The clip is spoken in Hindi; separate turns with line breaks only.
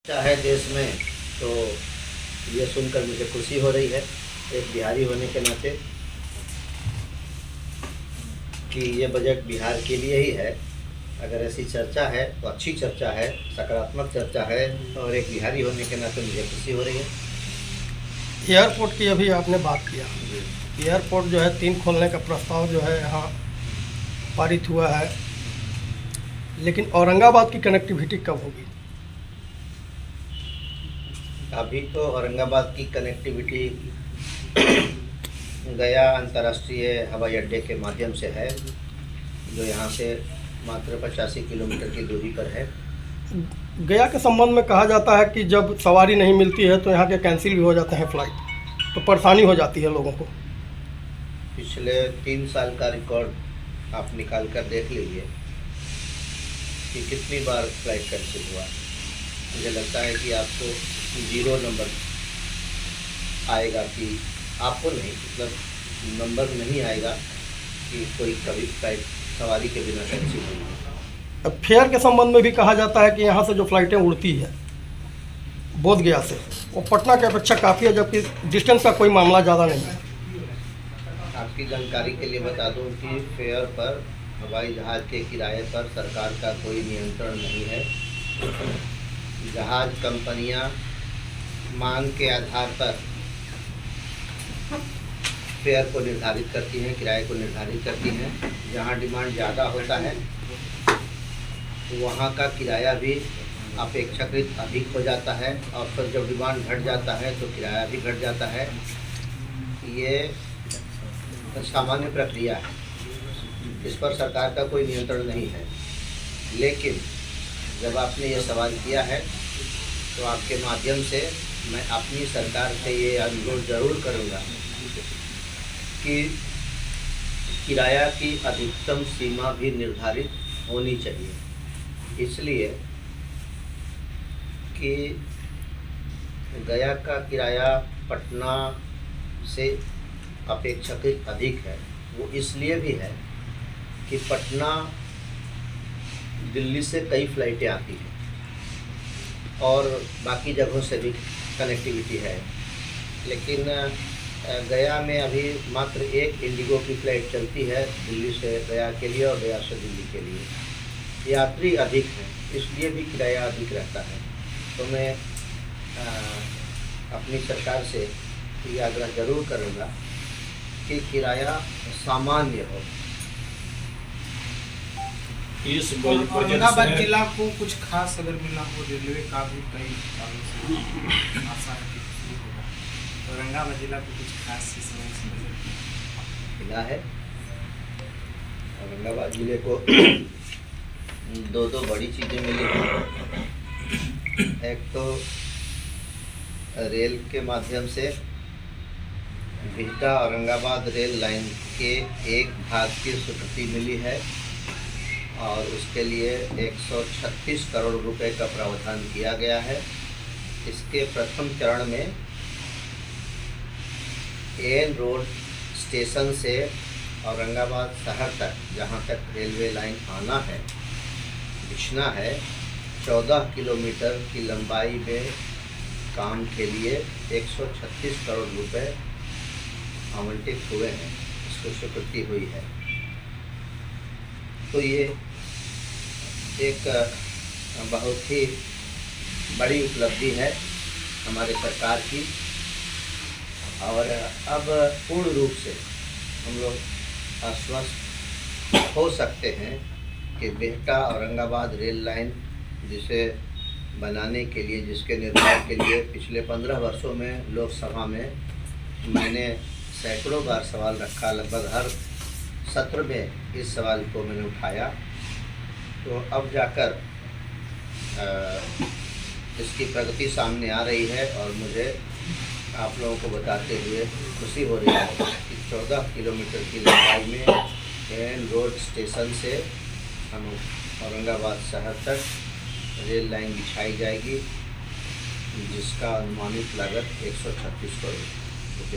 है देश में, तो ये सुनकर मुझे खुशी हो रही है एक बिहारी होने के नाते कि ये बजट बिहार के लिए ही है। अगर ऐसी चर्चा है तो अच्छी चर्चा है, सकारात्मक चर्चा है, और एक बिहारी होने के नाते मुझे खुशी हो रही है।
एयरपोर्ट की अभी आपने बात किया, एयरपोर्ट जो है 3 खोलने का प्रस्ताव जो है यहाँ पारित हुआ है, लेकिन औरंगाबाद की कनेक्टिविटी कब होगी?
अभी तो औरंगाबाद की कनेक्टिविटी गया अंतर्राष्ट्रीय हवाई अड्डे के माध्यम से है, जो यहाँ से मात्र 85 किलोमीटर की दूरी पर है।
गया के संबंध में कहा जाता है कि जब सवारी नहीं मिलती है तो यहाँ के कैंसिल भी हो जाते हैं फ्लाइट, तो परेशानी हो जाती है लोगों को।
पिछले 3 साल का रिकॉर्ड आप निकाल कर देख लीजिए कि कितनी बार फ्लाइट कैंसिल हुआ। मुझे लगता है कि आपको 0 नंबर आएगा, कि आपको नहीं, मतलब नंबर नहीं आएगा कि कोई कभी फ्लाइट सवारी के बिना कैंसिल हुई।
अब फेयर के संबंध में भी कहा जाता है कि यहाँ से जो फ्लाइटें उड़ती है बोधगया से, वो पटना की अपेक्षा काफ़ी है, जबकि डिस्टेंस का कोई मामला ज़्यादा नहीं है।
आपकी जानकारी के लिए बता दूं कि फेयर पर, हवाई जहाज़ के किराए पर सरकार का कोई नियंत्रण नहीं है। जहाज़ कंपनियां मांग के आधार पर फेयर को निर्धारित करती हैं, किराए को निर्धारित करती हैं। जहां डिमांड ज़्यादा होता है वहां का किराया भी अपेक्षाकृत अधिक हो जाता है, और फिर जब डिमांड घट जाता है तो किराया भी घट जाता है। ये सामान्य प्रक्रिया है, इस पर सरकार का कोई नियंत्रण नहीं है। लेकिन जब आपने ये सवाल किया है तो आपके माध्यम से मैं अपनी सरकार से ये अनुरोध ज़रूर करूँगा कि किराया की अधिकतम सीमा भी निर्धारित होनी चाहिए, इसलिए कि गया का किराया पटना से अपेक्षाकृत अधिक है। वो इसलिए भी है कि पटना दिल्ली से कई फ्लाइटें आती हैं और बाकी जगहों से भी कनेक्टिविटी है, लेकिन गया में अभी मात्र एक इंडिगो की फ़्लाइट चलती है दिल्ली से गया के लिए और गया से दिल्ली के लिए। यात्री अधिक हैं, इसलिए भी किराया अधिक रहता है। तो मैं अपनी सरकार से ये आग्रह ज़रूर करूँगा कि किराया सामान्य हो।
इस बजट
औरंगाबाद जिला को कुछ खास अगर मिला हो, रेलवे का भी कई सालों से आशा है कि शुरू होगा, औरंगाबाद जिला को कुछ खास इस समय से
मिला है। औरंगाबाद जिले को दो बड़ी चीज़ें मिली हैं। एक तो रेल के माध्यम से बिहटा औरंगाबाद रेल लाइन के एक भाग की स्वीकृति मिली है, और उसके लिए 136 करोड़ रुपए का प्रावधान किया गया है। इसके प्रथम चरण में एन रोड स्टेशन से औरंगाबाद शहर तक, जहां तक रेलवे लाइन आना है, बिछना है, 14 किलोमीटर की लंबाई में काम के लिए 136 करोड़ रुपए आवंटित हुए हैं, इसको स्वीकृति हुई है। तो ये एक बहुत ही बड़ी उपलब्धि है हमारे सरकार की, और अब पूर्ण रूप से हम लोग आश्वस्त हो सकते हैं कि बिहटा औरंगाबाद रेल लाइन, जिसे बनाने के लिए, जिसके निर्माण के लिए पिछले 15 वर्षों में लोकसभा में मैंने सैकड़ों बार सवाल रखा, लगभग हर सत्र में इस सवाल को मैंने उठाया, तो अब जाकर इसकी प्रगति सामने आ रही है, और मुझे आप लोगों को बताते हुए खुशी हो रही है कि 14 किलोमीटर की लंबाई में एन रोड स्टेशन से हम औरंगाबाद शहर तक रेल लाइन बिछाई जाएगी, जिसका अनुमानित लागत 136 करोड़।